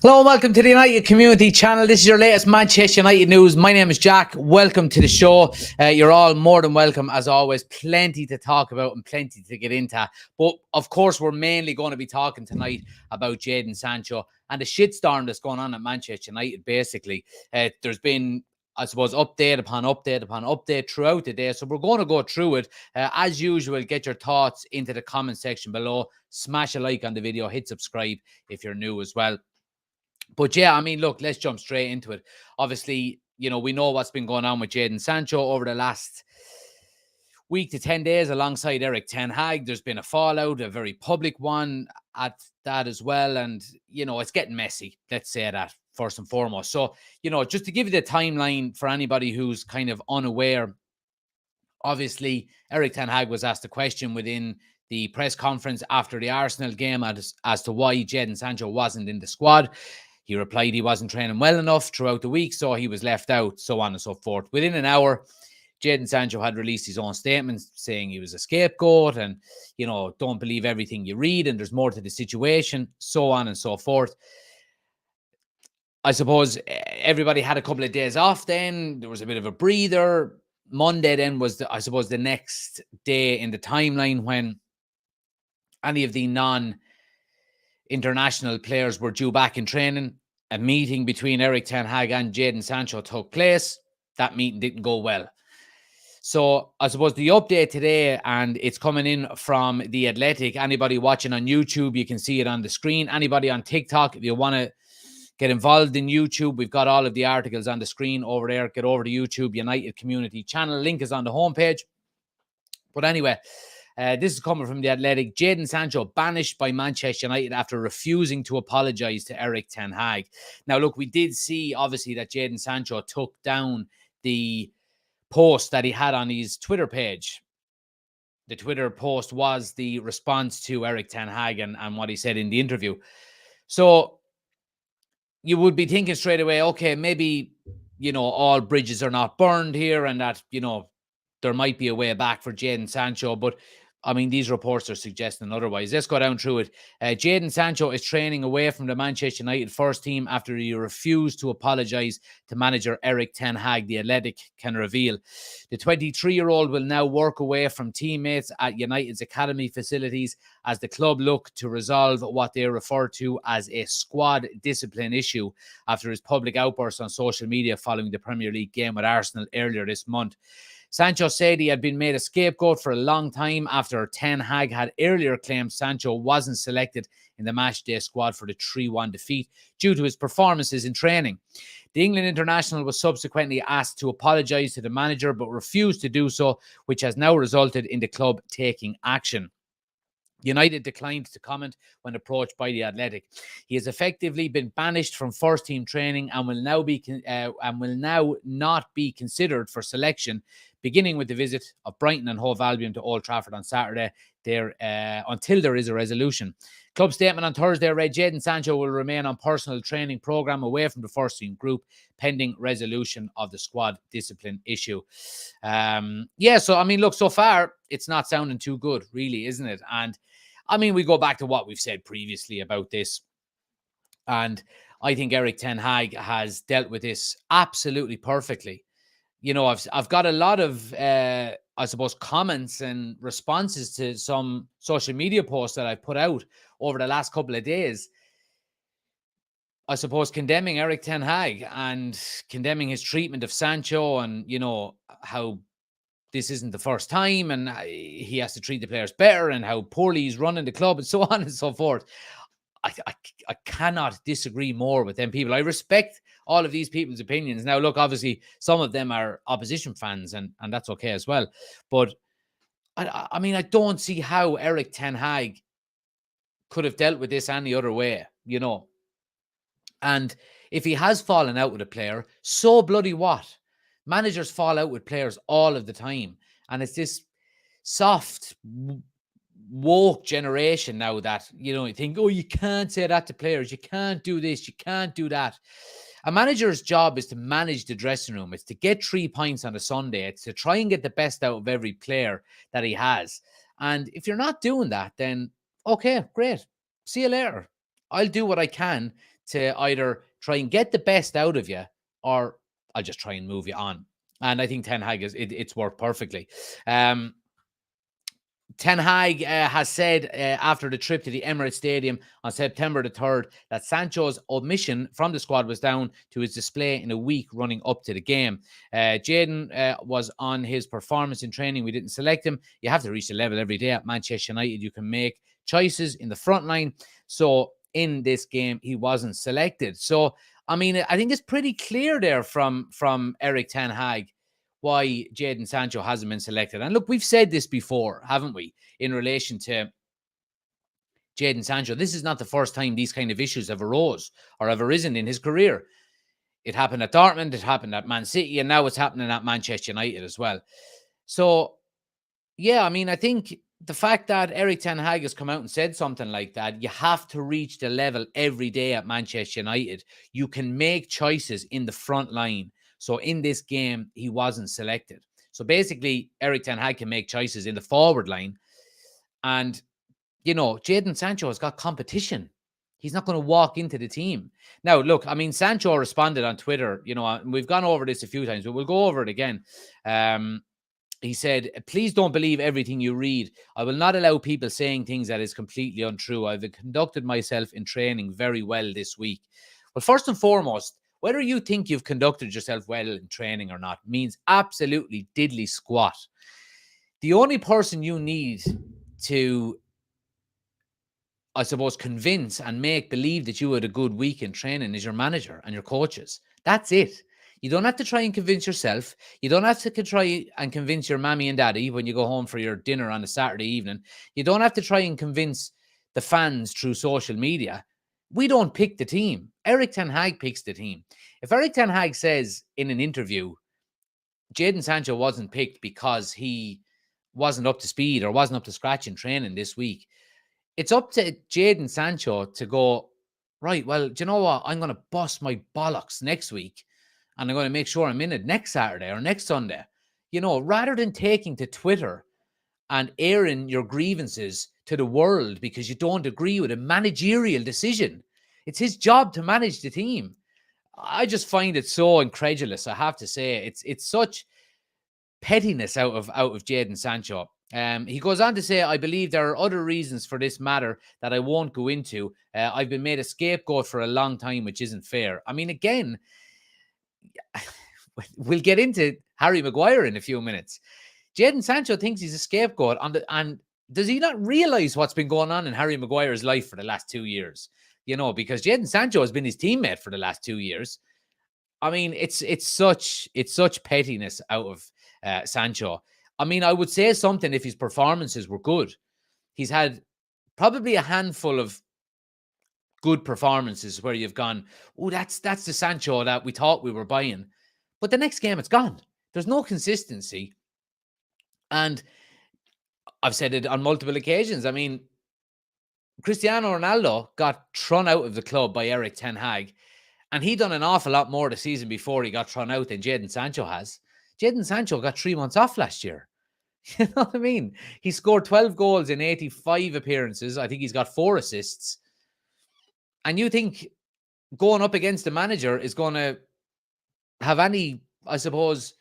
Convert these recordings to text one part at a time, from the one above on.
Hello and welcome to the United Community Channel. This is your latest Manchester United news. My name is Jack. Welcome to the show. You're all more than welcome. As always, plenty to talk about and plenty to get into. But of course, we're mainly going to be talking tonight about Jadon Sancho and the shitstorm that's going on at Manchester United, basically. There's been, I suppose, update upon update upon update throughout the day. So we're going to go through it. As usual, get your thoughts into the comment section below. Smash a like on the video. Hit subscribe if you're new as well. But yeah, I mean, look, let's jump straight into it. Obviously, we know what's been going on with Jadon Sancho over the last week to 10 days alongside Erik ten Hag. There's been a fallout, a very public one at that as well. And, it's getting messy. Let's say that first and foremost. So, just to give you the timeline for anybody who's kind of unaware, obviously, Erik ten Hag was asked a question within the press conference after the Arsenal game as to why Jadon Sancho wasn't in the squad. He replied he wasn't training well enough throughout the week, so he was left out, so on and so forth. Within an hour, Jadon Sancho had released his own statement saying he was a scapegoat and, don't believe everything you read and there's more to the situation, so on and so forth. I suppose everybody had a couple of days off then. There was a bit of a breather. Monday then was, the next day in the timeline when any of the non-international players were due back in training. A meeting between Erik ten Hag and Jadon Sancho took place. That meeting didn't go well. So I suppose the update today, and it's coming in from The Athletic. Anybody watching on YouTube, you can see it on the screen. Anybody on TikTok, if you want to get involved in YouTube, we've got all of the articles on the screen over there. Get over to YouTube, United Community Channel. Link is on the homepage. But anyway, this is coming from The Athletic. Jadon Sancho banished by Manchester United after refusing to apologise to Erik ten Hag. Now, look, we did see, obviously, that Jadon Sancho took down the post that he had on his Twitter page. The Twitter post was the response to Erik ten Hag and what he said in the interview. So you would be thinking straight away, okay, maybe, all bridges are not burned here and that, there might be a way back for Jadon Sancho. But I mean, these reports are suggesting otherwise. Let's go down through it. Jadon Sancho is training away from the Manchester United first team after he refused to apologise to manager Erik ten Hag, The Athletic can reveal. The 23-year-old will now work away from teammates at United's academy facilities as the club look to resolve what they refer to as a squad discipline issue after his public outburst on social media following the Premier League game with Arsenal earlier this month. Sancho said he had been made a scapegoat for a long time after ten Hag had earlier claimed Sancho wasn't selected in the matchday squad for the 3-1 defeat due to his performances in training. The England international was subsequently asked to apologise to the manager but refused to do so, which has now resulted in the club taking action. United declined to comment when approached by The Athletic. He has effectively been banished from first-team training and will now not be considered for selection, beginning with the visit of Brighton and Hove Albion to Old Trafford on Saturday until there is a resolution. Club statement on Thursday read, Jadon Sancho will remain on personal training programme away from the first-team group pending resolution of the squad discipline issue. So, I mean, look, so far, it's not sounding too good, really, isn't it? And I mean, we go back to what we've said previously about this. And I think Erik ten Hag has dealt with this absolutely perfectly. I've got a lot of, I suppose, comments and responses to some social media posts that I've put out over the last couple of days. I suppose condemning Erik ten Hag and condemning his treatment of Sancho and, how this isn't the first time and he has to treat the players better and how poorly he's running the club and so on and so forth. I cannot disagree more with them people. I respect all of these people's opinions. Now, look, obviously, some of them are opposition fans and that's okay as well. But, I mean, I don't see how Erik ten Hag could have dealt with this any other way, And if he has fallen out with a player, so bloody what? Managers fall out with players all of the time. And it's this soft, woke generation now that, you think, oh, you can't say that to players. You can't do this. You can't do that. A manager's job is to manage the dressing room. It's to get 3 points on a Sunday. It's to try and get the best out of every player that he has. And if you're not doing that, then, okay, great. See you later. I'll do what I can to either try and get the best out of you, or I'll just try and move you on. And I think Ten Hag it's worked perfectly. Ten Hag has said after the trip to the Emirates Stadium on September the 3rd that Sancho's omission from the squad was down to his display in a week running up to the game. Jadon was on his performance in training. We didn't select him. You have to reach the level every day at Manchester United. You can make choices in the front line. So in this game, he wasn't selected. So, I mean, I think it's pretty clear there from Erik ten Hag why Jadon Sancho hasn't been selected. And look, we've said this before, haven't we, in relation to Jadon Sancho. This is not the first time these kind of issues have arisen in his career. It happened at Dortmund, it happened at Man City, and now it's happening at Manchester United as well. So, yeah, I mean, I think the fact that Erik ten Hag has come out and said something like that, you have to reach the level every day at Manchester United. You can make choices in the front line. So in this game, he wasn't selected. So basically, Erik ten Hag can make choices in the forward line. And, you know, Jadon Sancho has got competition. He's not going to walk into the team. Now, look, I mean, Sancho responded on Twitter. You know, we've gone over this a few times, but we'll go over it again. He said, please don't believe everything you read. I will not allow people saying things that is completely untrue. I've conducted myself in training very well this week. Well, first and foremost, whether you think you've conducted yourself well in training or not means absolutely diddly squat. The only person you need to, I suppose, convince and make believe that you had a good week in training is your manager and your coaches. That's it. You don't have to try and convince yourself. You don't have to try and convince your mommy and daddy when you go home for your dinner on a Saturday evening. You don't have to try and convince the fans through social media. We don't pick the team. Erik ten Hag picks the team. If Erik ten Hag says in an interview, Jadon Sancho wasn't picked because he wasn't up to speed or wasn't up to scratch in training this week, it's up to Jadon Sancho to go, right, well, do you know what? I'm going to bust my bollocks next week and I'm going to make sure I'm in it next Saturday or next Sunday. You know, rather than taking to Twitter and airing your grievances to the world because you don't agree with a managerial decision. It's his job to manage the team. I just find it so incredulous, I have to say. It's such pettiness out of Jadon Sancho. He goes on to say, I believe there are other reasons for this matter that I won't go into. I've been made a scapegoat for a long time, which isn't fair. I mean, again, we'll get into Harry Maguire in a few minutes. Jadon Sancho thinks he's a scapegoat and does he not realize what's been going on in Harry Maguire's life for the last 2 years? You know, because Jadon Sancho has been his teammate for the last 2 years. I mean, it's such pettiness out of Sancho. I mean, I would say something if his performances were good. He's had probably a handful of good performances where you've gone, oh, that's the Sancho that we thought we were buying. But the next game, it's gone. There's no consistency. And I've said it on multiple occasions. I mean, Cristiano Ronaldo got thrown out of the club by Erik ten Hag, and he done an awful lot more the season before he got thrown out than Jadon Sancho has. Jadon Sancho got 3 months off last year. You know what I mean? He scored 12 goals in 85 appearances. I think he's got 4 assists. And you think going up against the manager is going to have any, I suppose,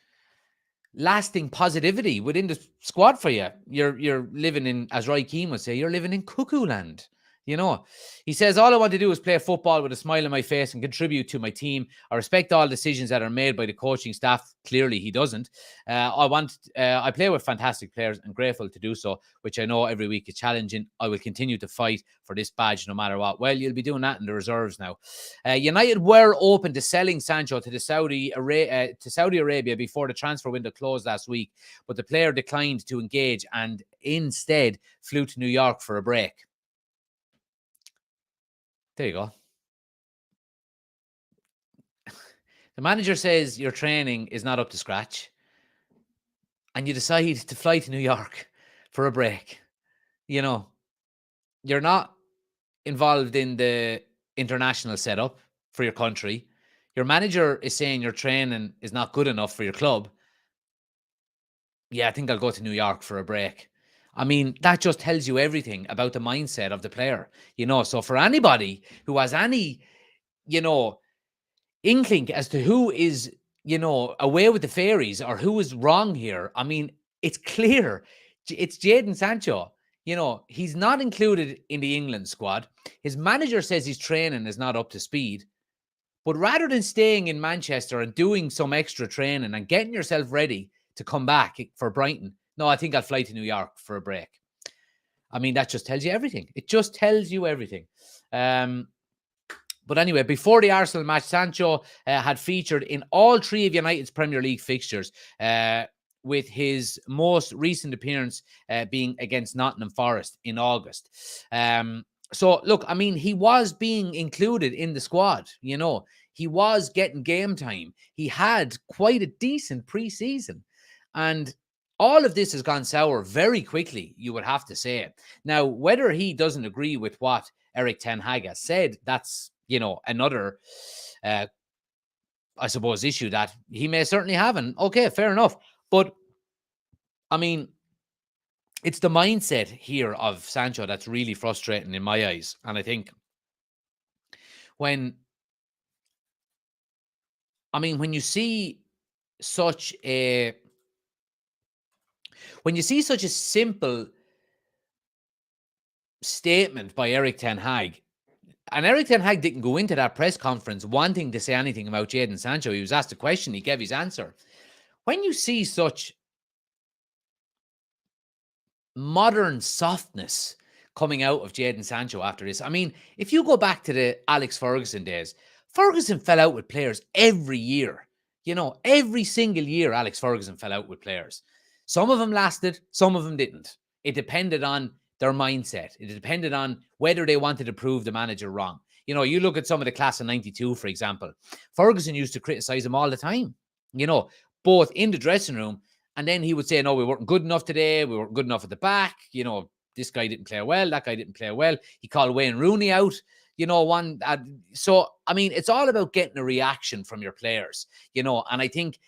lasting positivity within the squad for you? You're living in, as Roy Keane would say, you're living in cuckoo land. You know, he says, all I want to do is play football with a smile on my face and contribute to my team. I respect all decisions that are made by the coaching staff. Clearly, he doesn't. I play with fantastic players and grateful to do so, which I know every week is challenging. I will continue to fight for this badge no matter what. Well, you'll be doing that in the reserves now. United were open to selling Sancho to Saudi Arabia before the transfer window closed last week, but the player declined to engage and instead flew to New York for a break. There you go. The manager says your training is not up to scratch and you decide to fly to New York for a break. You know, you're not involved in the international setup for your country. Your manager is saying your training is not good enough for your club. Yeah, I think I'll go to New York for a break. I mean, that just tells you everything about the mindset of the player, you know. So for anybody who has any you know, inkling as to who is, away with the fairies or who is wrong here. I mean, it's clear. It's Jadon Sancho. He's not included in the England squad. His manager says his training is not up to speed. But rather than staying in Manchester and doing some extra training and getting yourself ready to come back for Brighton, no, I think I'll fly to New York for a break. I mean, that just tells you everything. It just tells you everything. But anyway, before the Arsenal match, Sancho had featured in all three of United's Premier League fixtures, with his most recent appearance being against Nottingham Forest in August. So, look, I mean, he was being included in the squad. He was getting game time. He had quite a decent pre-season. And all of this has gone sour very quickly, you would have to say. Now, whether he doesn't agree with what Erik ten Hag has said, that's, another, I suppose, issue that he may certainly have. And okay, fair enough. But, I mean, it's the mindset here of Sancho that's really frustrating in my eyes. And I think when you see such a simple statement by Erik ten Hag, and Erik ten Hag didn't go into that press conference wanting to say anything about Jadon Sancho. He was asked a question, he gave his answer. When you see such modern softness coming out of Jadon Sancho after this, I mean, if you go back to the Alex Ferguson days, Ferguson fell out with players every year. Every single year, Alex Ferguson fell out with players. Some of them lasted, some of them didn't. It depended on their mindset. It depended on whether they wanted to prove the manager wrong. You look at some of the class of 92, for example. Ferguson used to criticize him all the time, both in the dressing room, and then he would say, no, we weren't good enough today. We weren't good enough at the back. This guy didn't play well. That guy didn't play well. He called Wayne Rooney out. So, I mean, it's all about getting a reaction from your players, and I think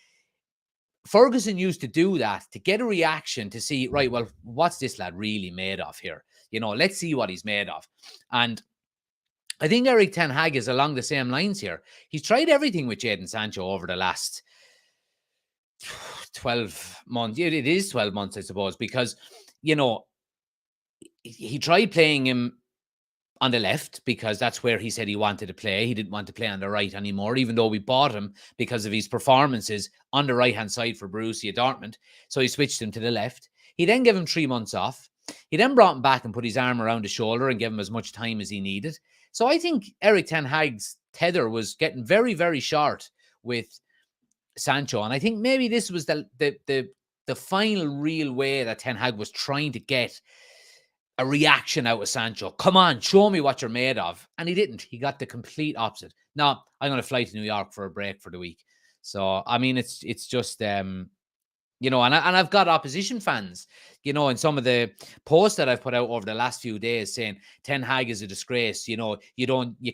Ferguson used to do that to get a reaction to see, right, well, what's this lad really made of here? Let's see what he's made of. And I think Erik ten Hag is along the same lines here. He's tried everything with Jadon Sancho over the last 12 months. It is 12 months, I suppose, because, he tried playing him on the left because that's where he said he wanted to play. He didn't want to play on the right anymore, even though we bought him because of his performances on the right-hand side for Borussia Dortmund. So he switched him to the left. He then gave him 3 months off. He then brought him back and put his arm around his shoulder and gave him as much time as he needed. So I think Erik ten Hag's tether was getting very, very short with Sancho. And I think maybe this was the final real way that ten Hag was trying to get a reaction out of Sancho. Come on, show me what you're made of. And he didn't. He got the complete opposite. Now, I'm going to fly to New York for a break for the week. So, I mean, it's just, and I've got opposition fans, in some of the posts that I've put out over the last few days saying ten Hag is a disgrace. You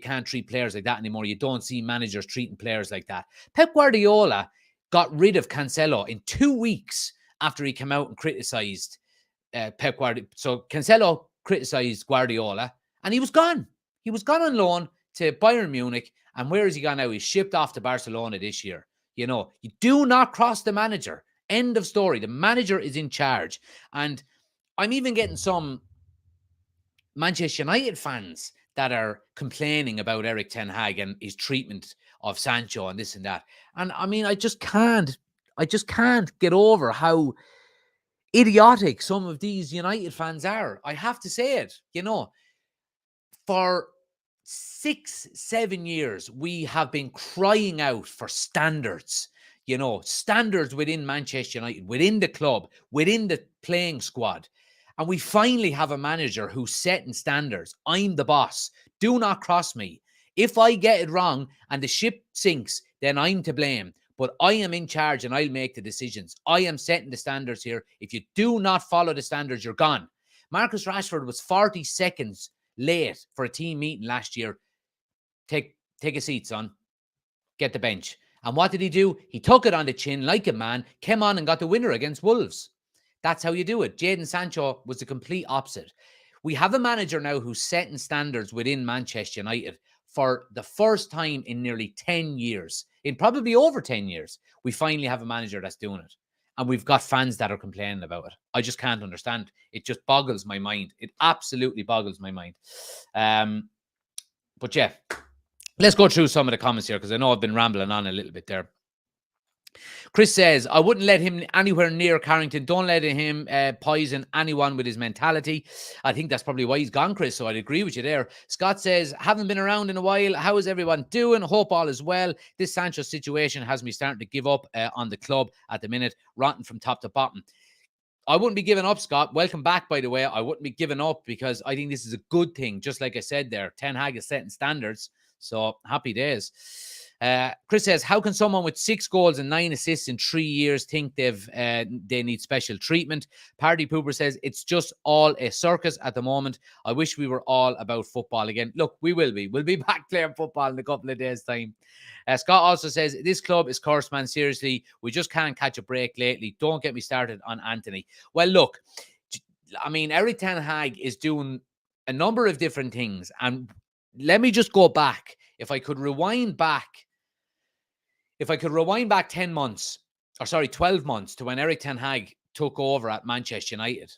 can't treat players like that anymore. You don't see managers treating players like that. Pep Guardiola got rid of Cancelo in 2 weeks after he came out and criticized Pep Guardiola. So Cancelo criticized Guardiola and he was gone. He was gone on loan to Bayern Munich. And where is he gone now? He's shipped off to Barcelona this year. You do not cross the manager. End of story. The manager is in charge. And I'm even getting some Manchester United fans that are complaining about Erik ten Hag and his treatment of Sancho and this and that. And I mean, I just can't get over how idiotic some of these United fans are. I have to say it. For 6-7 years, we have been crying out for standards. Standards within Manchester United, within the club, within the playing squad. And we finally have a manager who's setting standards. I'm the boss. Do not cross me. If I get it wrong and the ship sinks, then I'm to blame. But I am in charge and I'll make the decisions. I am setting the standards here. If you do not follow the standards, you're gone. Marcus Rashford was 40 seconds late for a team meeting last year. Take a seat, son. Get the bench. And what did he do? He took it on the chin like a man, came on and got the winner against Wolves. That's how you do it. Jadon Sancho was the complete opposite. We have a manager now who's setting standards within Manchester United for the first time in nearly 10 years, in probably over 10 years, we finally have a manager that's doing it. And we've got fans that are complaining about it. I just can't understand. It just boggles my mind. It absolutely boggles my mind. But yeah, let's go through some of the comments here, because I know I've been rambling on a little bit there. Chris says, I wouldn't let him anywhere near Carrington. Don't let him poison anyone with his mentality. I think that's probably why he's gone, Chris, so I'd agree with you there. Scott says, haven't been around in a while. How is everyone doing? Hope all is well. This Sancho situation has me starting to give up on the club at the minute, rotten from top to bottom. I wouldn't be giving up, Scott. Welcome back, by the way. I wouldn't be giving up, because I think this is a good thing. Just like I said there, Ten Hag is setting standards. So happy days. Chris says, how can someone with 6 goals and 9 assists in 3 years think they need special treatment? Party Pooper says, it's just all a circus at the moment. I wish we were all about football again. Look, we will be. We'll be back playing football in a couple of days' time. Scott also says, this club is cursed, man. Seriously, we just can't catch a break lately. Don't get me started on Anthony. Well, look, I mean, Erik ten Hag is doing a number of different things. And let me just go back. If I could rewind back 10 months, or sorry, 12 months to when Erik ten Hag took over at Manchester United,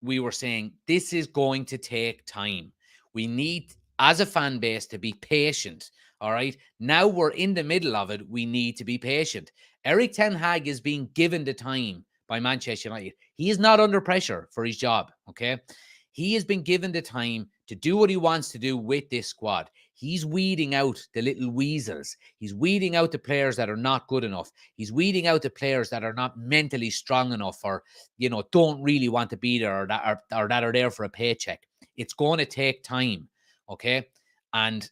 we were saying this is going to take time. We need, as a fan base, to be patient. All right. Now we're in the middle of it. We need to be patient. Erik ten Hag is being given the time by Manchester United. He is not under pressure for his job. Okay. He has been given the time to do what he wants to do with this squad. He's weeding out the little weasels. He's weeding out the players that are not good enough. He's weeding out the players that are not mentally strong enough, or, you know, don't really want to be there, or that are there for a paycheck. It's going to take time, okay? And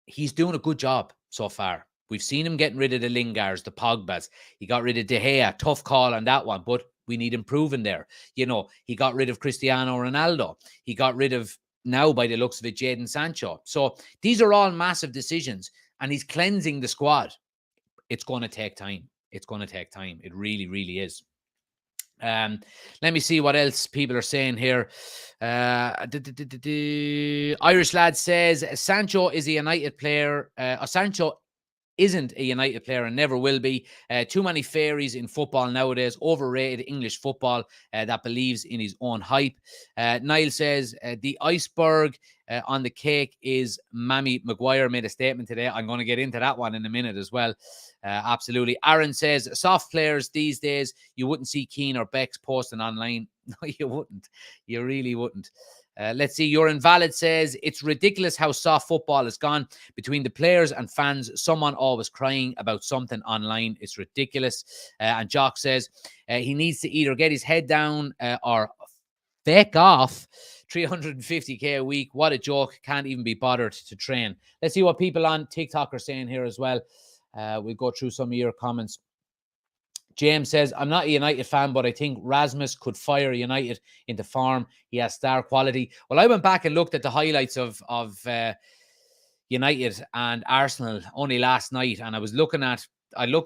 he's doing a good job so far. We've seen him getting rid of the Lingards, the Pogbas. He got rid of De Gea. Tough call on that one, but we need improving there. You know, he got rid of Cristiano Ronaldo. He got rid of, now by the looks of it, Jadon Sancho. So these are all massive decisions, and he's cleansing the squad. It's going to take time. It's going to take time. It really, really is. Let me see what else people are saying here. Irish lad says, Sancho is a United player. Sancho isn't a United player and never will be. Too many fairies in football nowadays. Overrated English football that believes in his own hype. Niall says, the iceberg on the cake is Mammy Maguire made a statement today. I'm going to get into that one in a minute as well. Absolutely. Aaron says, soft players these days, you wouldn't see Keane or Bex posting online. No, you wouldn't. You really wouldn't. Let's see. Your Invalid says, it's ridiculous how soft football has gone between the players and fans. Someone always crying about something online. It's ridiculous. And Jock says, he needs to either get his head down or feck off. 350k a week. What a joke. Can't even be bothered to train. Let's see what people on TikTok are saying here as well. We'll go through some of your comments. James says, I'm not a United fan, but I think Rasmus could fire United into form. He has star quality. Well, I went back and looked at the highlights of United and Arsenal only last night, and I looked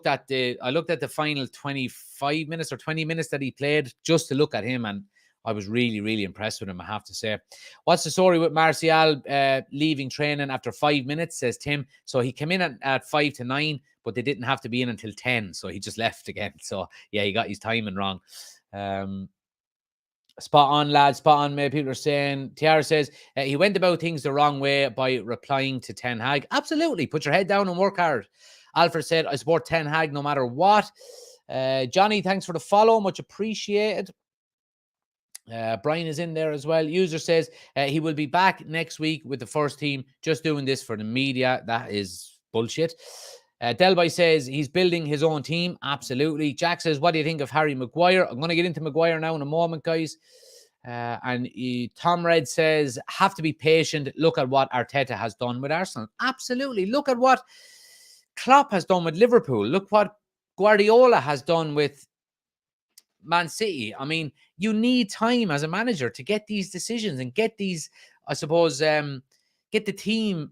at the final 25 minutes or 20 minutes that he played just to look at him, and I was really, really impressed with him, I have to say. What's the story with Martial leaving training after 5 minutes, says Tim. So he came in at 5 to 9, but they didn't have to be in until 10. So he just left again. So, yeah, he got his timing wrong. Spot on, lad. Spot on. Maybe people are saying, Tiara says, he went about things the wrong way by replying to Ten Hag. Absolutely. Put your head down and work hard. Alfred said, I support Ten Hag no matter what. Johnny, thanks for the follow. Much appreciated. Brian is in there as well. User says he will be back next week with the first team, just doing this for the media. That is bullshit. Delby says he's building his own team. Absolutely. Jack says, what do you think of Harry Maguire? I'm going to get into Maguire now in a moment, guys. And Tom Red says, have to be patient. Look at what Arteta has done with Arsenal. Absolutely. Look at what Klopp has done with Liverpool. Look what Guardiola has done with Man City. I mean, you need time as a manager to get these decisions and get these, I suppose, get the team,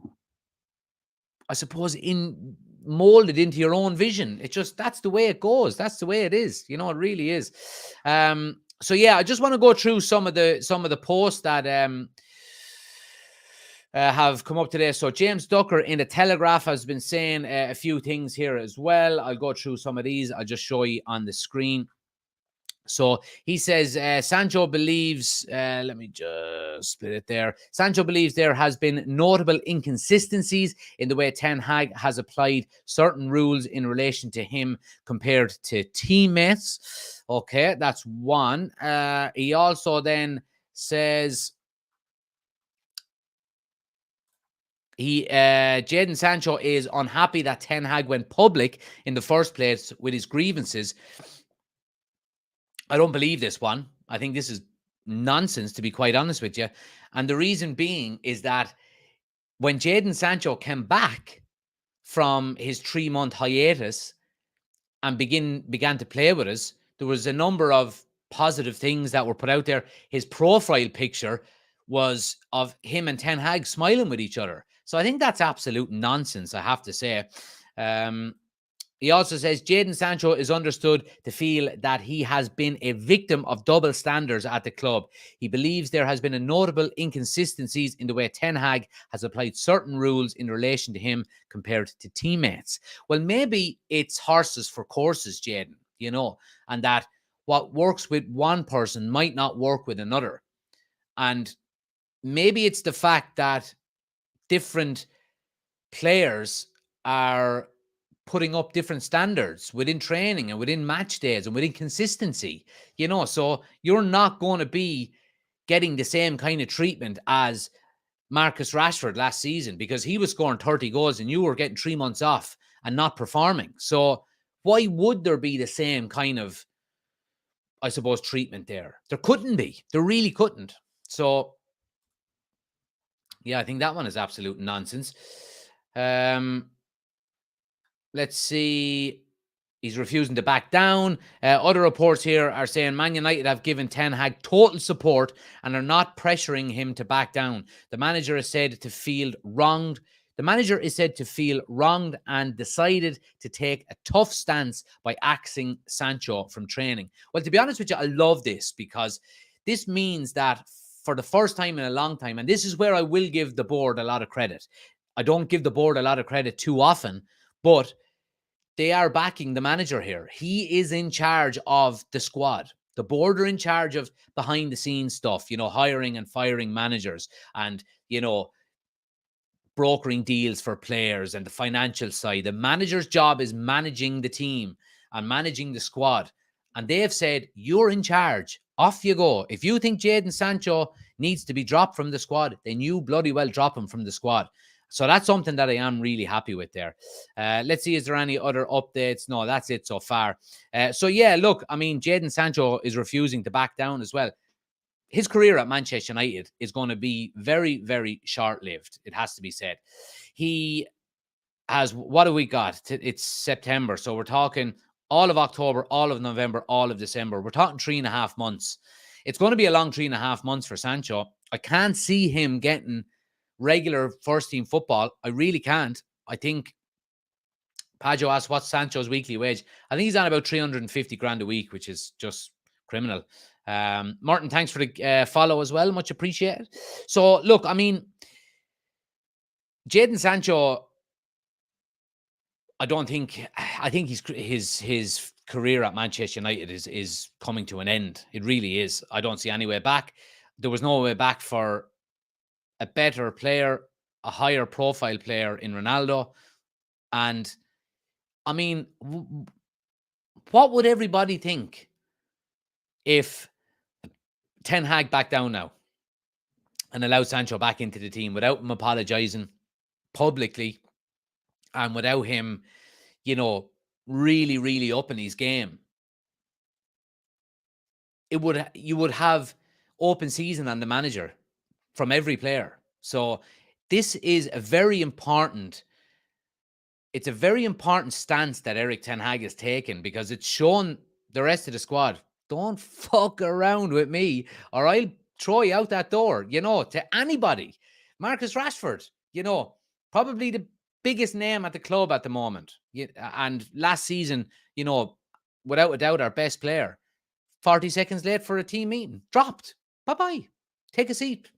I suppose, molded into your own vision. It just, that's the way it goes. That's the way it is. You know, it really is. So yeah, I just want to go through some of the posts that have come up today. So James Ducker in the Telegraph has been saying a few things here as well. I'll go through some of these. I'll just show you on the screen. So he says Sancho believes, let me just split it there. Sancho believes there has been notable inconsistencies in the way Ten Hag has applied certain rules in relation to him compared to teammates. Okay, that's one. He also then says Jadon Sancho is unhappy that Ten Hag went public in the first place with his grievances. I don't believe this one. I think this is nonsense, to be quite honest with you. And the reason being is that when Jadon Sancho came back from his 3-month hiatus and began to play with us, there was a number of positive things that were put out there. His profile picture was of him and Ten Hag smiling with each other. So I think that's absolute nonsense, I have to say. He also says Jadon Sancho is understood to feel that he has been a victim of double standards at the club. He believes there has been a notable inconsistencies in the way Ten Hag has applied certain rules in relation to him compared to teammates. Well, maybe it's horses for courses, Jadon, and that what works with one person might not work with another. And maybe it's the fact that different players are putting up different standards within training and within match days and within consistency, so you're not going to be getting the same kind of treatment as Marcus Rashford last season because he was scoring 30 goals and you were getting 3 months off and not performing. So why would there be the same kind of, I suppose, treatment there? There couldn't be. There really couldn't. So yeah, I think that one is absolute nonsense. Let's see. He's refusing to back down. Other reports here are saying Man United have given Ten Hag total support and are not pressuring him to back down. The manager is said to feel wronged. The manager is said to feel wronged and decided to take a tough stance by axing Sancho from training. Well, to be honest with you, I love this because this means that for the first time in a long time, and this is where I will give the board a lot of credit. I don't give the board a lot of credit too often, but they are backing the manager here. He is in charge of the squad. The board are in charge of behind the scenes stuff, hiring and firing managers and, brokering deals for players and the financial side. The manager's job is managing the team and managing the squad. And they have said, you're in charge. Off you go. If you think Jadon Sancho needs to be dropped from the squad, then you bloody well drop him from the squad. So that's something that I am really happy with there. Let's see, is there any other updates? No, that's it so far. So yeah, look, I mean, Jadon Sancho is refusing to back down as well. His career at Manchester United is going to be very, very short-lived. It has to be said. He has, what have we got? It's September. So we're talking all of October, all of November, all of December. We're talking 3.5 months. It's going to be a long 3.5 months for Sancho. I can't see him getting regular first team football. I really can't. I think Pajo asked what's Sancho's weekly wage. I think he's on about 350 grand a week, which is just criminal. Martin, thanks for the follow as well. Much appreciated. So look, I mean, Jadon Sancho, I think his career at Manchester United is coming to an end. It really is. I don't see any way back. There was no way back for a better player, a higher profile player in Ronaldo. And I mean, what would everybody think if Ten Hag backed down now and allowed Sancho back into the team without him apologizing publicly and without him, really, really upping his game? You would have open season on the manager from every player. So this is a very important stance that Erik Ten Hag has taken because it's shown the rest of the squad, don't fuck around with me or I'll throw you out that door, to anybody. Marcus Rashford, probably the biggest name at the club at the moment. And last season, without a doubt, our best player. 40 seconds late for a team meeting. Dropped. Bye-bye. Take a seat.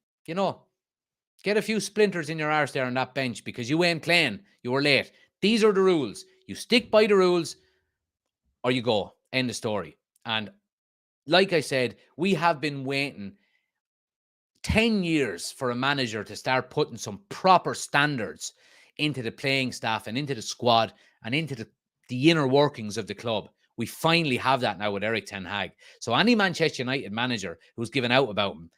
Get a few splinters in your arse there on that bench because you ain't playing. You were late. These are the rules. You stick by the rules or you go. End of story. And like I said, we have been waiting 10 years for a manager to start putting some proper standards into the playing staff and into the squad and into the inner workings of the club. We finally have that now with Erik ten Hag. So any Manchester United manager who's given out about him,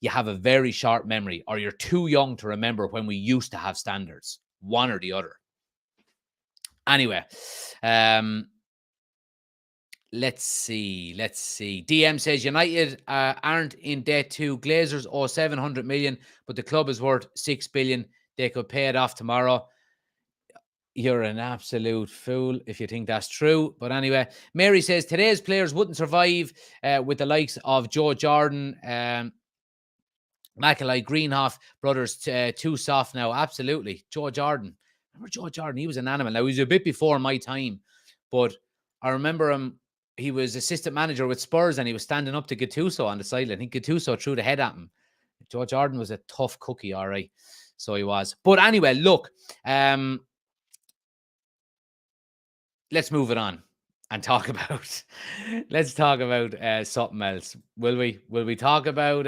you have a very short memory, or you're too young to remember when we used to have standards, one or the other. Anyway, let's see. DM says United aren't in debt to Glazers owe 700 million, but the club is worth 6 billion. They could pay it off tomorrow. You're an absolute fool if you think that's true. But anyway, Mary says today's players wouldn't survive with the likes of Joe Jordan, Macaulay, Greenhoff brothers, too soft now. Absolutely. Joe Jordan. Remember Joe Jordan? He was an animal. Now, he was a bit before my time, but I remember him. He was assistant manager with Spurs and he was standing up to Gattuso on the sideline. I think Gattuso threw the head at him. Joe Jordan was a tough cookie, all right. So he was. But anyway, look, let's move it on and talk about, let's talk about something else. Will we talk about,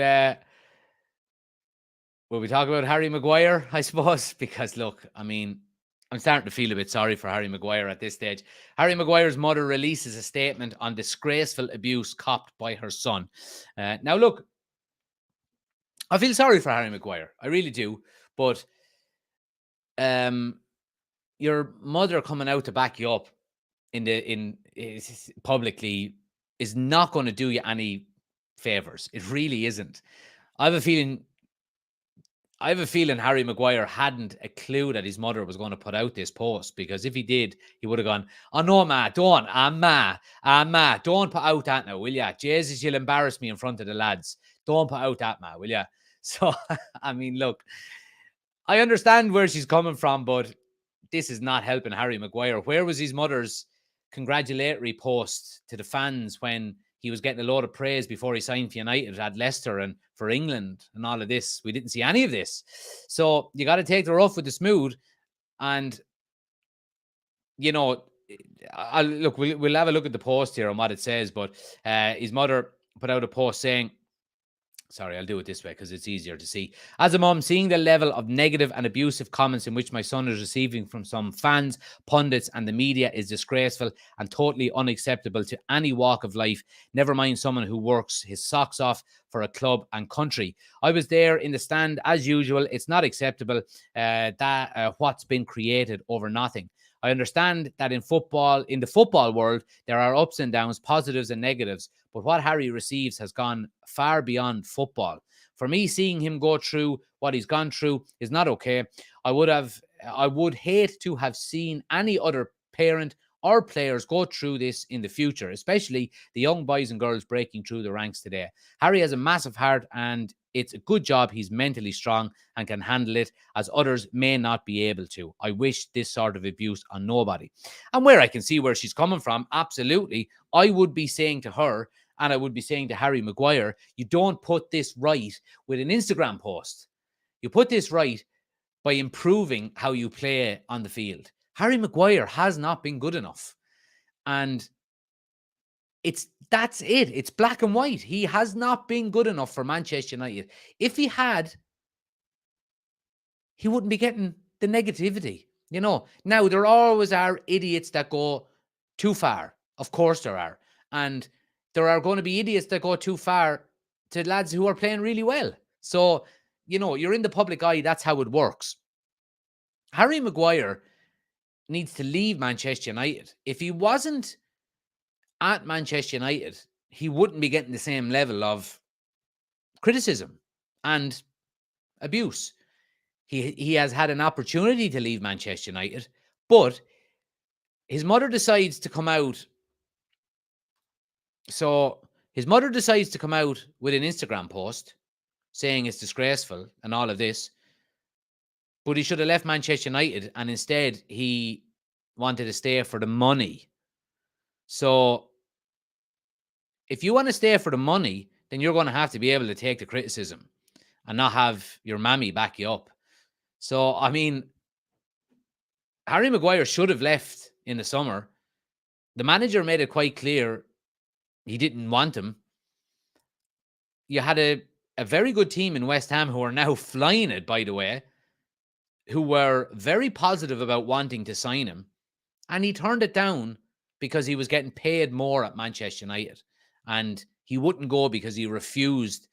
Harry Maguire, I suppose? Because look, I mean, I'm starting to feel a bit sorry for Harry Maguire at this stage. Harry Maguire's mother releases a statement on disgraceful abuse copped by her son. Now, look, I feel sorry for Harry Maguire. I really do. But your mother coming out to back you up in publicly is not going to do you any favors. It really isn't. I have a feeling Harry Maguire hadn't a clue that his mother was going to put out this post, because if he did, he would have gone, "Oh no, ma, don't, ma, don't put out that now, will ya? Jesus, you'll embarrass me in front of the lads. Don't put out that, ma, will ya?" So, I mean, look, I understand where she's coming from, but this is not helping Harry Maguire. Where was his mother's congratulatory post to the fans when he was getting a load of praise before he signed for United at Leicester and for England and all of this? We didn't see any of this. So you got to take the rough with the smooth. And, you know, look, we'll have a look at the post here on what it says. But his mother put out a post saying, sorry, I'll do it this way because it's easier to see. As a mom, seeing the level of negative and abusive comments in which my son is receiving from some fans, pundits, and the media is disgraceful and totally unacceptable to any walk of life, never mind someone who works his socks off for a club and country. I was there in the stand as usual. It's not acceptable that what's been created over nothing. I understand that in the football world, there are ups and downs, positives and negatives, but what Harry receives has gone far beyond football. For me, seeing him go through what he's gone through is not okay. I would hate to have seen any other parent or players go through this in the future, especially the young boys and girls breaking through the ranks today. Harry has a massive heart, and it's a good job he's mentally strong and can handle it, as others may not be able to. I wish this sort of abuse on nobody. And where I can see where she's coming from, absolutely, I would be saying to her, and I would be saying to Harry Maguire, you don't put this right with an Instagram post. You put this right by improving how you play on the field. Harry Maguire has not been good enough. And that's it. It's black and white. He has not been good enough for Manchester United. If he had, he wouldn't be getting the negativity. You know, now there always are idiots that go too far. Of course there are. And there are going to be idiots that go too far to lads who are playing really well. So, you know, you're in the public eye. That's how it works. Harry Maguire needs to leave Manchester United. If he wasn't at Manchester United, he wouldn't be getting the same level of criticism and abuse. He has had an opportunity to leave Manchester United, but his mother decides to come out. So his mother decides to come out with an Instagram post saying it's disgraceful and all of this. But he should have left Manchester United, and instead he wanted to stay for the money. So if you want to stay for the money, then you're going to have to be able to take the criticism. and not have your mammy back you up. So, I mean, Harry Maguire should have left in the summer. The manager made it quite clear he didn't want him. You had a very good team in West Ham who are now flying it, by the way, who were very positive about wanting to sign him. And he turned it down because he was getting paid more at Manchester United. And he wouldn't go because he refused,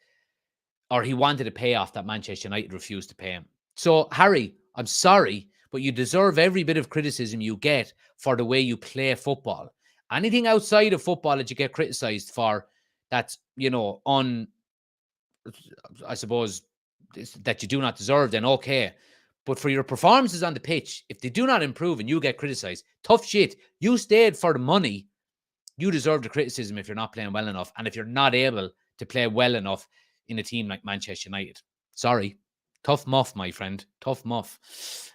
or he wanted a payoff that Manchester United refused to pay him. So, Harry, I'm sorry, but you deserve every bit of criticism you get for the way you play football. Anything outside of football that you get criticised for, that's, I suppose, that you do not deserve, then okay. But for your performances on the pitch, if they do not improve and you get criticised, tough shit. You stayed for the money. You deserve the criticism if you're not playing well enough, and if you're not able to play well enough in a team like Manchester United. Sorry. Tough muff, my friend. Tough muff.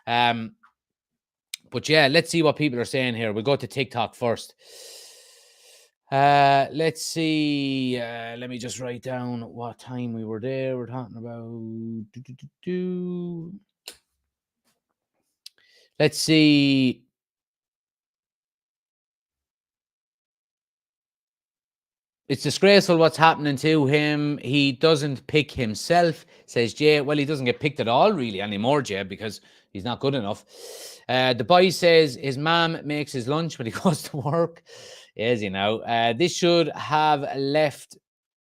But yeah, let's see what people are saying here. We'll go to TikTok first. Let's see. Let me just write down what time we were there. We're talking about. Let's see. It's disgraceful what's happening to him. He doesn't pick himself, says Jay. Well, he doesn't get picked at all, really, anymore, Jay, because he's not good enough. The boy says his mom makes his lunch when he goes to work. Yes, this should have left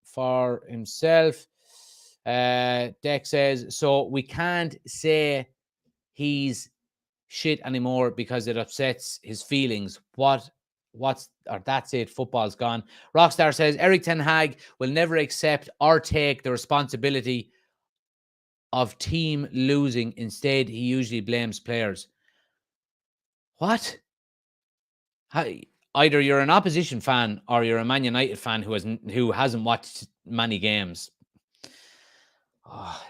for himself. Deck says, so we can't say he's shit anymore because it upsets his feelings. That's it. Football's gone. Rockstar says Erik ten Hag will never accept or take the responsibility of team losing. Instead, he usually blames players. What? Either you're an opposition fan or you're a Man United fan who hasn't watched many games. Oh,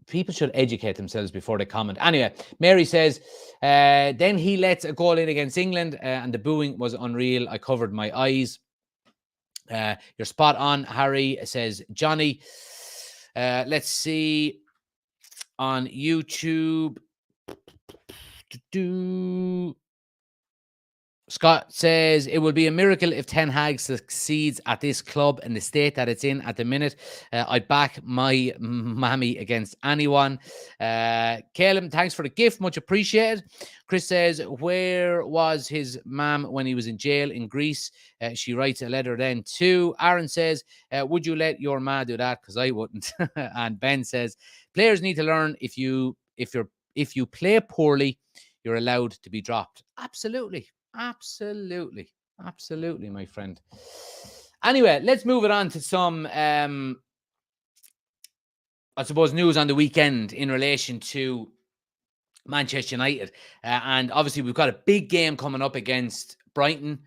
people should educate themselves before they comment. Anyway, Mary says, then he lets a goal in against England and the booing was unreal. I covered my eyes. You're spot on, Harry, says Johnny. Let's see. On YouTube. Scott says it will be a miracle if Ten Hag succeeds at this club in the state that it's in at the minute. I'd back my mammy against anyone. Caleb, thanks for the gift. Much appreciated. Chris says, where was his mum when he was in jail in Greece? She writes a letter then too. Aaron says, would you let your ma do that? Because I wouldn't. And Ben says, players need to learn if you play poorly, you're allowed to be dropped. Absolutely, my friend. Anyway, let's move it on to some, I suppose, news on the weekend in relation to Manchester United. And obviously, we've got a big game coming up against Brighton.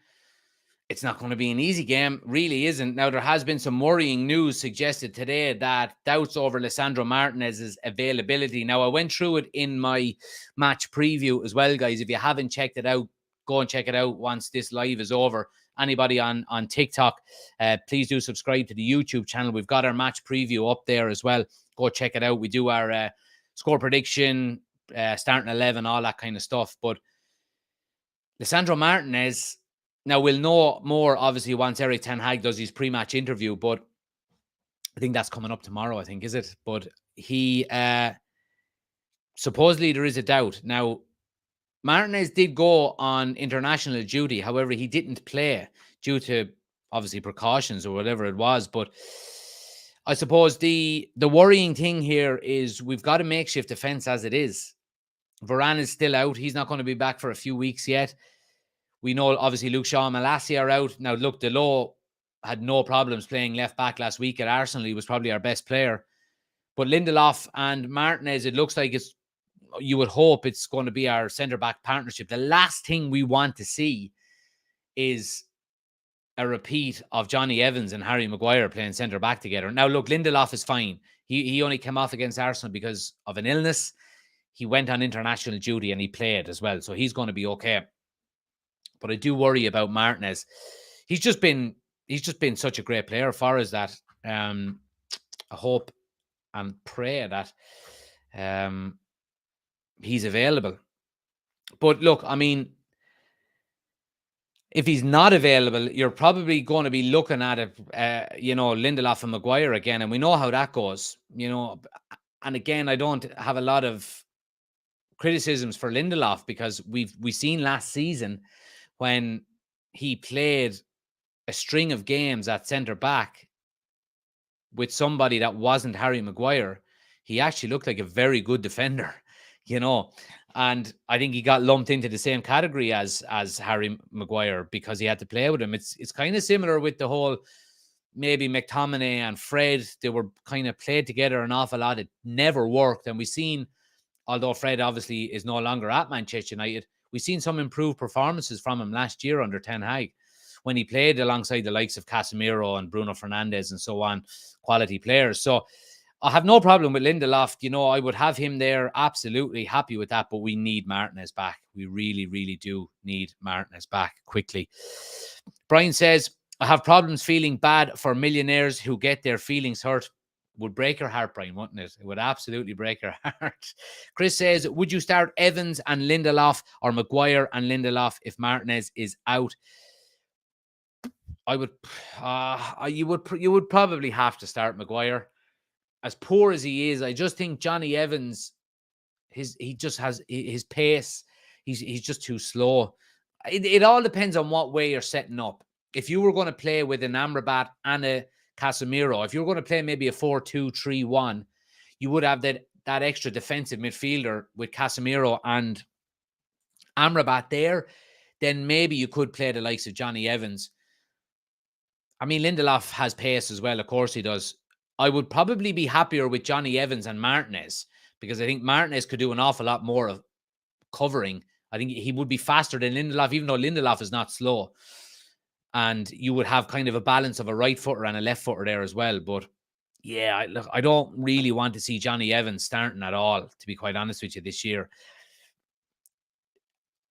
It's not going to be an easy game, really isn't. Now, there has been some worrying news suggested today that doubts over Lisandro Martinez's availability. Now, I went through it in my match preview as well, guys. If you haven't checked it out, go and check it out once this live is over. Anybody on TikTok, please do subscribe to the YouTube channel. We've got our match preview up there as well. Go check it out. We do our score prediction, starting 11, all that kind of stuff. But Lisandro Martinez... Now, we'll know more, obviously, once Erik ten Hag does his pre-match interview, but I think that's coming up tomorrow, I think, is it? But he, supposedly there is a doubt. Now, Martinez did go on international duty. However, he didn't play due to, obviously, precautions or whatever it was. But I suppose the worrying thing here is we've got a makeshift defense as it is. Varane is still out. He's not going to be back for a few weeks yet. We know, obviously, Luke Shaw and Malacia are out. Now, look, Delot had no problems playing left back last week at Arsenal. He was probably our best player. But Lindelof and Martinez, it looks like you would hope it's going to be our centre-back partnership. The last thing we want to see is a repeat of Johnny Evans and Harry Maguire playing centre-back together. Now, look, Lindelof is fine. He only came off against Arsenal because of an illness. He went on international duty and he played as well. So he's going to be okay. But I do worry about Martinez. He's just been such a great player for us that I hope and pray that he's available. But look, I mean, if he's not available, you're probably going to be looking at it, Lindelof and Maguire again, and we know how that goes, And again, I don't have a lot of criticisms for Lindelof because we've seen last season when he played a string of games at centre back with somebody that wasn't Harry Maguire, he actually looked like a very good defender, And I think he got lumped into the same category as Harry Maguire because he had to play with him. It's kind of similar with the whole maybe McTominay and Fred. They were kind of played together an awful lot. It never worked. And we've seen, although Fred obviously is no longer at Manchester United, we've seen some improved performances from him last year under Ten Hag when he played alongside the likes of Casemiro and Bruno Fernandes and so on, quality players. So I have no problem with Lindelof. I would have him there. Absolutely happy with that. But we need Martinez back. We really, really do need Martinez back quickly. Brian says, I have problems feeling bad for millionaires who get their feelings hurt. Would break your heart, Brian, wouldn't it? It would absolutely break your heart. Chris says, would you start Evans and Lindelof or Maguire and Lindelof if Martinez is out? I would. You would probably have to start Maguire. As poor as he is, I just think Johnny Evans, he just has his pace. He's just too slow. It all depends on what way you're setting up. If you were going to play with an Amrabat and a Casemiro, if you were going to play maybe a 4-2-3-1, you would have that extra defensive midfielder with Casemiro and Amrabat there. Then maybe you could play the likes of Johnny Evans. I mean, Lindelof has pace as well. Of course he does. I would probably be happier with Johnny Evans and Martinez because I think Martinez could do an awful lot more of covering. I think he would be faster than Lindelof, even though Lindelof is not slow. And you would have kind of a balance of a right footer and a left footer there as well. But yeah, look, I don't really want to see Johnny Evans starting at all, to be quite honest with you, this year.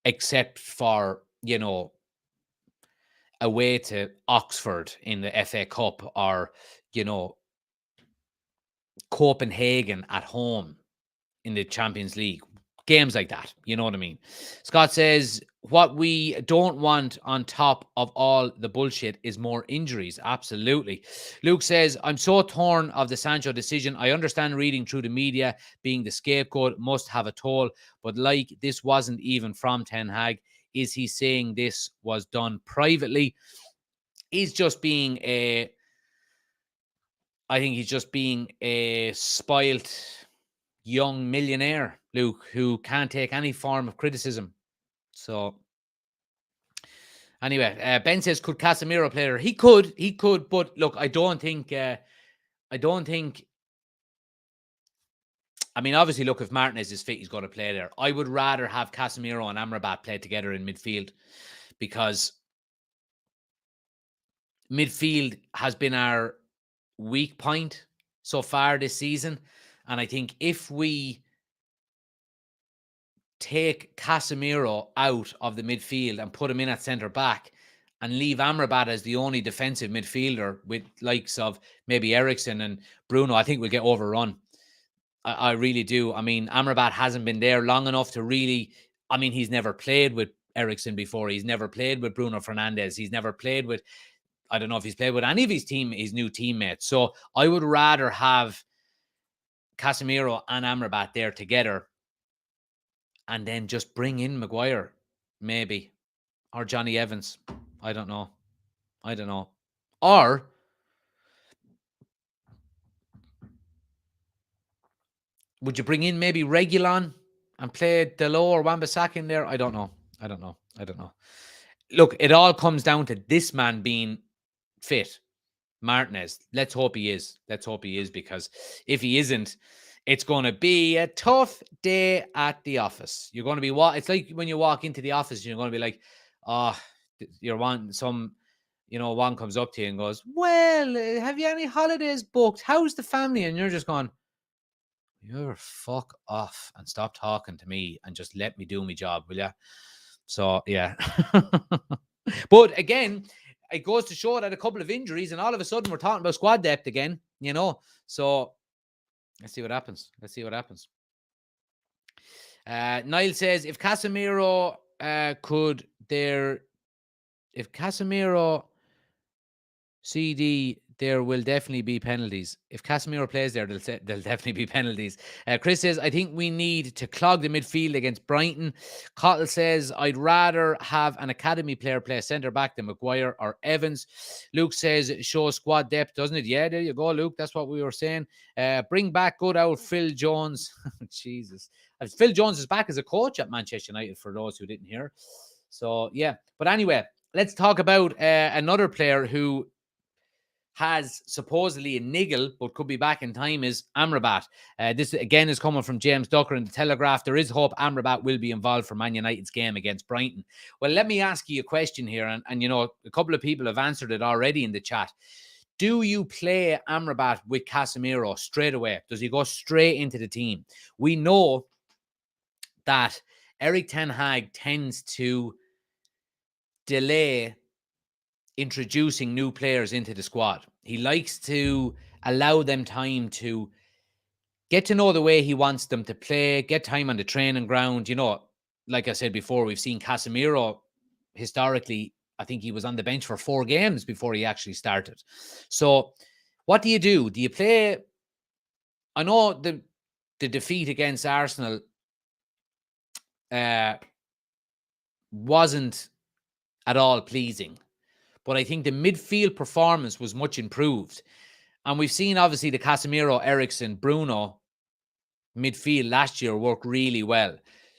Except for, away to Oxford in the FA Cup or, Copenhagen at home in the Champions League. Games like that, you know what I mean? Scott says, what we don't want on top of all the bullshit is more injuries. Absolutely. Luke says, I'm so torn of the Sancho decision. I understand reading through the media being the scapegoat must have a toll, but this wasn't even from Ten Hag. Is he saying this was done privately? I think he's just being a spoilt young millionaire, Luke, who can't take any form of criticism. So anyway, Ben says, could Casemiro play there? He could, but look, I mean, obviously, look, if Martinez is fit, he's going to play there. I would rather have Casemiro and Amrabat play together in midfield because midfield has been our weak point so far this season. And I think if we take Casemiro out of the midfield and put him in at centre back and leave Amrabat as the only defensive midfielder with likes of maybe Eriksen and Bruno, I think we'll get overrun. I really do. I mean, Amrabat hasn't been there long enough to really, I mean, he's never played with Eriksen before. He's never played with Bruno Fernandes. He's never played with, I don't know if he's played with any of his new teammates. So I would rather have Casemiro and Amrabat there together and then just bring in Maguire, maybe, or Johnny Evans. I don't know. Or would you bring in maybe Reguilon and play Delo or Wan-Bissaka in there? I don't know. Look, it all comes down to this man being fit. Martinez. Let's hope he is. Because if he isn't, it's going to be a tough day at the office. You're going to be it's like when you walk into the office, you're going to be like, one comes up to you and goes, well, have you any holidays booked? How's the family? And you're just going, you're fuck off and stop talking to me and just let me do my job, will you? So, yeah. But again, it goes to show that a couple of injuries and all of a sudden we're talking about squad depth again, So Let's see what happens. Niall says, if Casemiro if Casemiro CD, there will definitely be penalties. If Casemiro plays there, there'll definitely be penalties. Chris says, I think we need to clog the midfield against Brighton. Cottle says, I'd rather have an academy player play centre back than Maguire or Evans. Luke says, it shows squad depth, doesn't it? Yeah, there you go, Luke. That's what we were saying. Bring back good old Phil Jones. Jesus. Phil Jones is back as a coach at Manchester United, for those who didn't hear. So, yeah. But anyway, let's talk about another player who has supposedly a niggle but could be back in time is Amrabat. This again is coming from James Ducker in the Telegraph. There is hope Amrabat will be involved for Man United's game against Brighton. Well, let me ask you a question here, and you know, a couple of people have answered it already in the chat. Do you play Amrabat with Casemiro straight away? Does he go straight into the team? We know that Erik ten Hag tends to delay introducing new players into the squad. He likes to allow them time to get to know the way he wants them to play, get time on the training ground. You know, like I said before, we've seen Casemiro historically, I think he was on the bench for 4 games before he actually started. So what do? Do you play? I know the defeat against Arsenal wasn't at all pleasing, but I think the midfield performance was much improved. And we've seen, obviously, the Casemiro, Eriksen, Bruno midfield last year work really well.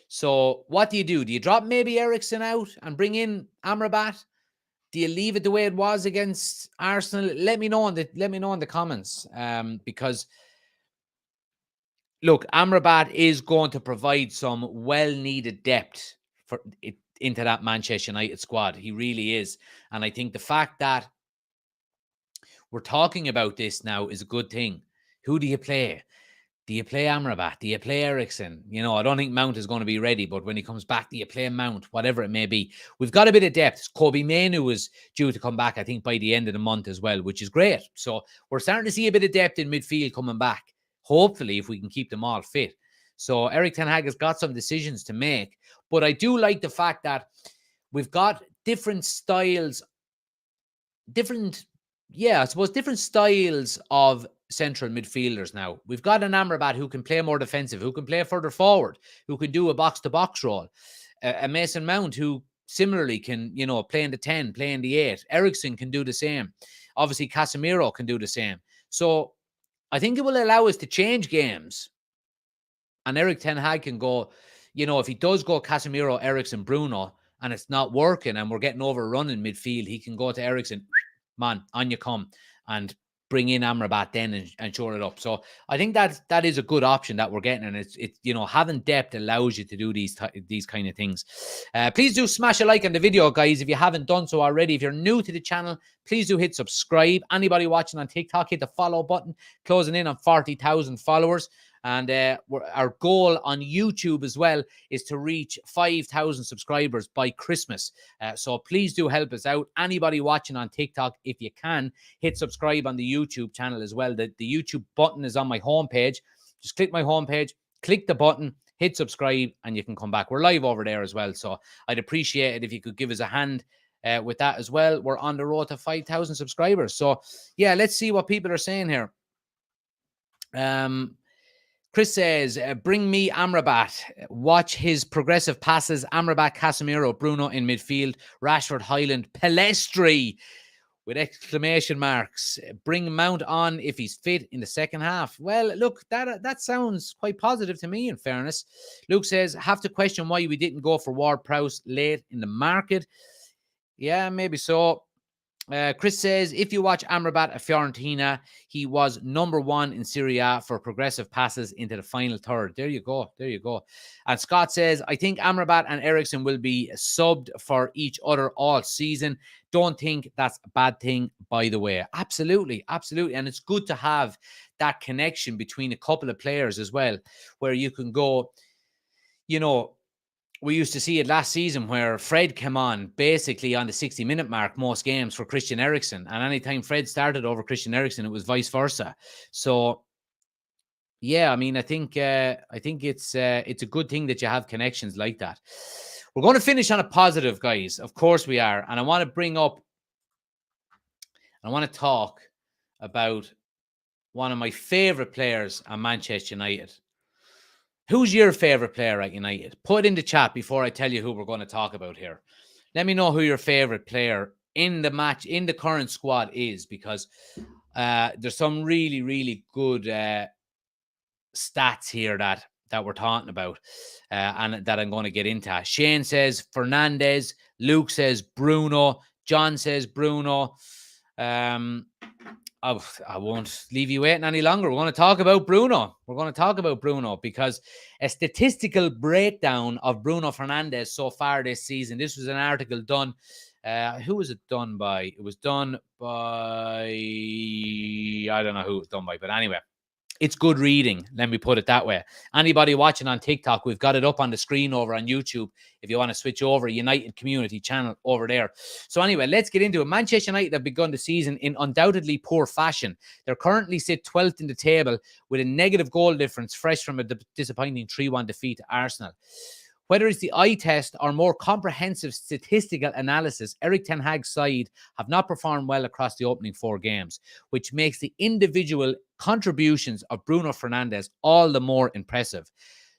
So what do? Do you drop maybe Eriksen out and bring in Amrabat? Do you leave it the way it was against Arsenal? Let me know in the comments. Because look, Amrabat is going to provide some well-needed depth for it into that Manchester United squad. He really is. And I think the fact that we're talking about this now is a good thing. Who do you play? Do you play Amrabat? Do you play Eriksen? You know, I don't think Mount is going to be ready, but when he comes back, do you play Mount? Whatever it may be. We've got a bit of depth. Kobe Mainoo is due to come back, I think, by the end of the month as well, which is great. So we're starting to see a bit of depth in midfield coming back. Hopefully, if we can keep them all fit. So Erik ten Hag has got some decisions to make. But I do like the fact that we've got different styles, different styles of central midfielders now. We've got an Amrabat who can play more defensive, who can play further forward, who can do a box-to-box role. A Mason Mount who similarly can, you know, play in the 10, play in the 8. Eriksen can do the same. Obviously, Casemiro can do the same. So I think it will allow us to change games. And Erik ten Hag can go, you know, if he does go Casemiro, Eriksen, Bruno, and it's not working and we're getting overrun in midfield, he can go to Eriksen, man, on you come, and bring in Amrabat then and shore it up. So I think that is a good option that we're getting, and it's you know, having depth allows you to do these kind of things. Please do smash a like on the video, guys, if you haven't done so already. If you're new to the channel, please do hit subscribe. Anybody watching on TikTok, hit the follow button, closing in on 40,000 followers. And our goal on YouTube as well is to reach 5,000 subscribers by Christmas. So please do help us out. Anybody watching on TikTok, if you can, hit subscribe on the YouTube channel as well. The YouTube button is on my homepage. Just click my homepage, click the button, hit subscribe, and you can come back. We're live over there as well. So I'd appreciate it if you could give us a hand with that as well. We're on the road to 5,000 subscribers. So yeah, let's see what people are saying here. Chris says, bring me Amrabat. Watch his progressive passes. Amrabat, Casemiro, Bruno in midfield. Rashford, Highland, Pelestri with exclamation marks. Bring Mount on if he's fit in the second half. Well, look, that sounds quite positive to me, in fairness. Luke says, have to question why we didn't go for Ward-Prowse late in the market. Yeah, maybe so. Chris says, if you watch Amrabat at Fiorentina, he was number 1 in Serie A for progressive passes into the final third. There you go. And Scott says, I think Amrabat and Eriksen will be subbed for each other all season. Don't think that's a bad thing, by the way. Absolutely. And it's good to have that connection between a couple of players as well, where you can go, you know, we used to see it last season where Fred came on basically on the 60-minute mark most games for Christian Eriksen. And anytime Fred started over Christian Eriksen, it was vice versa. So Yeah, I mean, I think it's a good thing that you have connections like that. We're going to finish on a positive, guys. Of course we are, and I want to bring up, I want to talk about one of my favorite players at Manchester United. Who's your favorite player at United? Put it in the chat before I tell you who we're going to talk about here. Let me know who your favorite player in the match, in the current squad is, because there's some really, really good stats here that we're talking about and that I'm going to get into. Shane says Fernandez. Luke says Bruno. John says Bruno. I won't leave you waiting any longer. We're going to talk about Bruno. We're going to talk about Bruno because a statistical breakdown of Bruno Fernandes so far this season. This was an article done. Who was it done by? It was done by, I don't know who it was done by, but anyway. It's good reading, let me put it that way. Anybody watching on TikTok, we've got it up on the screen over on YouTube if you want to switch over, United Community channel over there. So anyway, let's get into it. Manchester United have begun the season in undoubtedly poor fashion. They're currently sit 12th in the table with a negative goal difference, fresh from a disappointing 3-1 defeat to Arsenal. Whether it's the eye test or more comprehensive statistical analysis, Erik ten Hag's side have not performed well across the opening 4 games, which makes the individual contributions of Bruno Fernandes all the more impressive.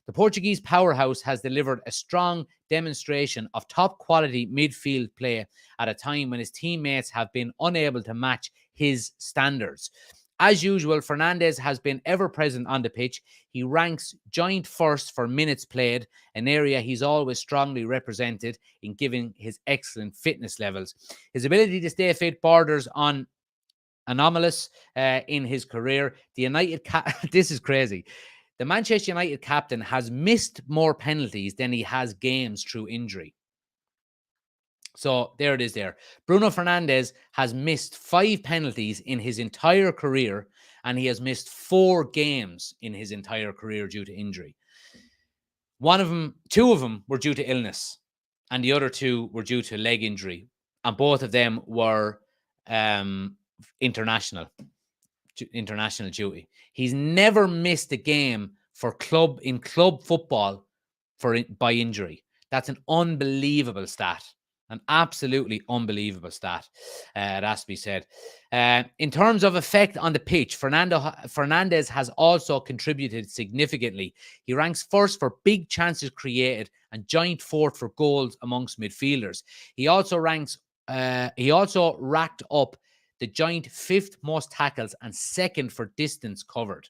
The Portuguese powerhouse has delivered a strong demonstration of top quality midfield play at a time when his teammates have been unable to match his standards. As usual, Fernandes has been ever present on the pitch. He ranks joint first for minutes played, an area he's always strongly represented in giving his excellent fitness levels. His ability to stay fit borders on anomalous in his career. The United, this is crazy. The Manchester United captain has missed more penalties than he has games through injury. So there it is there. Bruno Fernandes has missed 5 penalties in his entire career, and he has missed 4 games in his entire career due to injury. 2 of them were due to illness, and the other 2 were due to leg injury, and both of them were international duty. He's never missed a game for club football by injury. That's an unbelievable stat. An absolutely unbelievable stat. It has to be said. In terms of effect on the pitch, Fernandes has also contributed significantly. He ranks first for big chances created and joint fourth for goals amongst midfielders. He also racked up the joint 5th most tackles and 2nd for distance covered.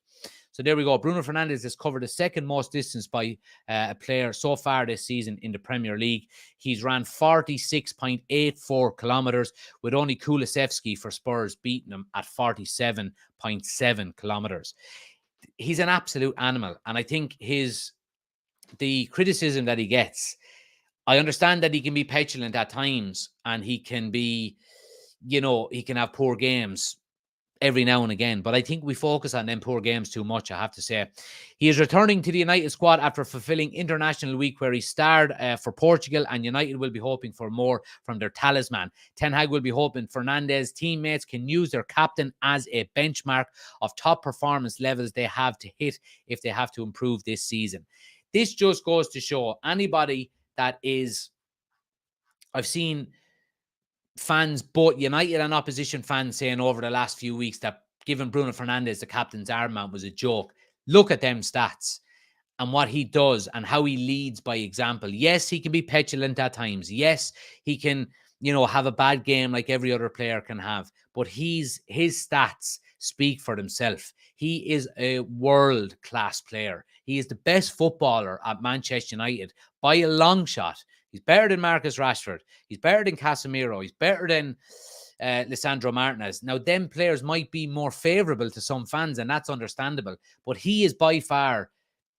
So there we go. Bruno Fernandes has covered the 2nd most distance by a player so far this season in the Premier League. He's ran 46.84 kilometers, with only Kulusevski for Spurs beating him at 47.7 kilometers. He's an absolute animal. And I think the criticism that he gets, I understand that he can be petulant at times and he can be, he can have poor games every now and again, but I think we focus on them poor games too much, I have to say. He is returning to the United squad after fulfilling international week where he starred for Portugal, and United will be hoping for more from their talisman. Ten Hag will be hoping Fernandes' teammates can use their captain as a benchmark of top performance levels they have to hit if they have to improve this season. This just goes to show anybody that is, I've seen fans, both United and opposition fans, saying over the last few weeks that giving Bruno Fernandes the captain's armband was a joke. Look at them stats and what he does and how he leads by example. Yes, he can be petulant at times. Yes, he can, have a bad game like every other player can have. But his stats speak for themselves. He is a world-class player. He is the best footballer at Manchester United by a long shot. He's better than Marcus Rashford. He's better than Casemiro. He's better than Lisandro Martinez. Now, them players might be more favourable to some fans, and that's understandable. But he is by far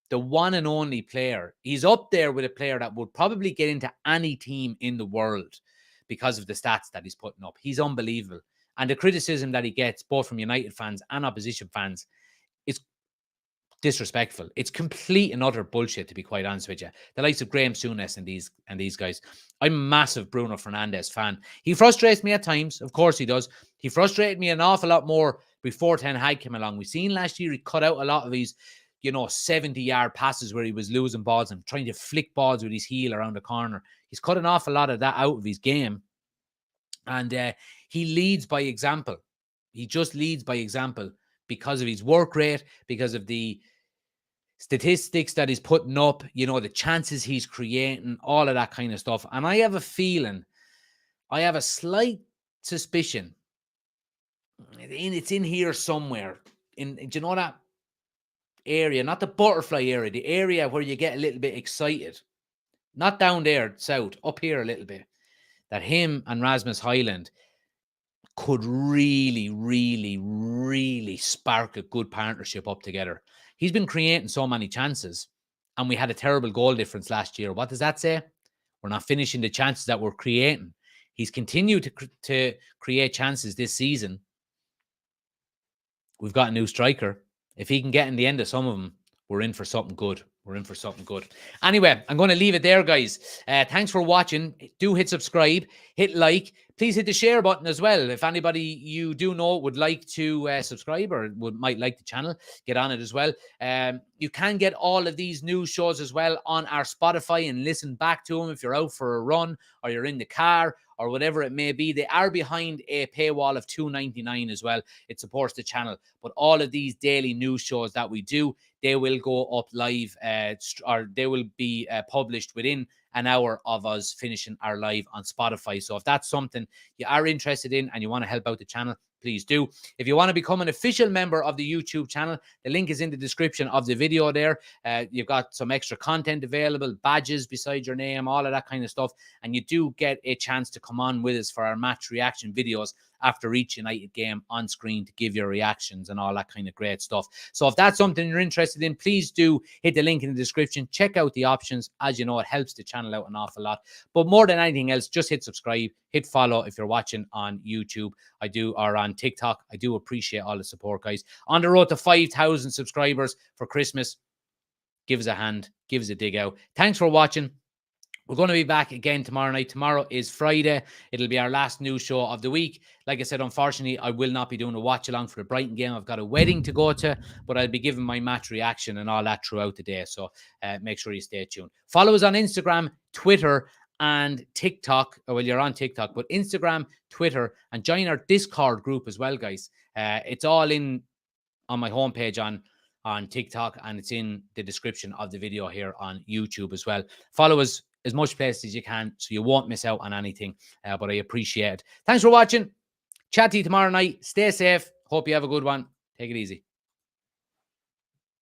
the one and only player. He's up there with a player that would probably get into any team in the world because of the stats that he's putting up. He's unbelievable. And the criticism that he gets, both from United fans and opposition fans, is disrespectful. It's complete and utter bullshit, to be quite honest with you. The likes of Graham Souness and these guys. I'm a massive Bruno Fernandes fan. He frustrates me at times. Of course he does. He frustrated me an awful lot more before Ten Hag came along. We've seen last year he cut out a lot of these, 70-yard passes where he was losing balls and trying to flick balls with his heel around the corner. He's cut an awful lot of that out of his game. And he leads by example. He just leads by example because of his work rate, because of the statistics that he's putting up, the chances he's creating, all of that kind of stuff. And I have a feeling, I have a slight suspicion, it's in here somewhere. Do you know that area? Not the butterfly area, the area where you get a little bit excited. Not down there south, up here a little bit. That him and Rasmus Højlund could really, really, really spark a good partnership up together. He's been creating so many chances, and we had a terrible goal difference last year. What does that say? We're not finishing the chances that we're creating. He's continued to create chances this season. We've got a new striker. If he can get in the end of some of them, we're in for something good. We're in for something good. Anyway, I'm going to leave it there, guys. Thanks for watching. Do hit subscribe, hit like. Please hit the share button as well. If anybody you do know would like to subscribe or might like the channel, get on it as well. You can get all of these news shows as well on our Spotify and listen back to them if you're out for a run or you're in the car or whatever it may be. They are behind a paywall of $2.99 as well. It supports the channel. But all of these daily news shows that we do, they will go up live or they will be published within an hour of us finishing our live on Spotify. So if that's something you are interested in and you want to help out the channel, please do. If you want to become an official member of the YouTube channel, the link is in the description of the video there. You've got some extra content available, badges beside your name, all of that kind of stuff. And you do get a chance to come on with us for our match reaction videos after each United game on screen to give your reactions and all that kind of great stuff. So if that's something you're interested in, please do hit the link in the description. Check out the options. As you know, it helps the channel out an awful lot. But more than anything else, just hit subscribe, hit follow if you're watching on YouTube. Or on TikTok. I do appreciate all the support, guys. On the road to 5,000 subscribers for Christmas. Give us a hand. Give us a dig out. Thanks for watching. We're going to be back again tomorrow night. Tomorrow is Friday. It'll be our last news show of the week. Like I said, unfortunately, I will not be doing a watch along for the Brighton game. I've got a wedding to go to, but I'll be giving my match reaction and all that throughout the day. So make sure you stay tuned. Follow us on Instagram, Twitter, and TikTok. Well, you're on TikTok, but Instagram, Twitter, and join our Discord group as well, guys. It's all in on my homepage on TikTok, and it's in the description of the video here on YouTube as well. Follow us as much places as you can so you won't miss out on anything, but I appreciate it. Thanks for watching. Chat to you tomorrow night. Stay safe. Hope you have a good one. Take it easy.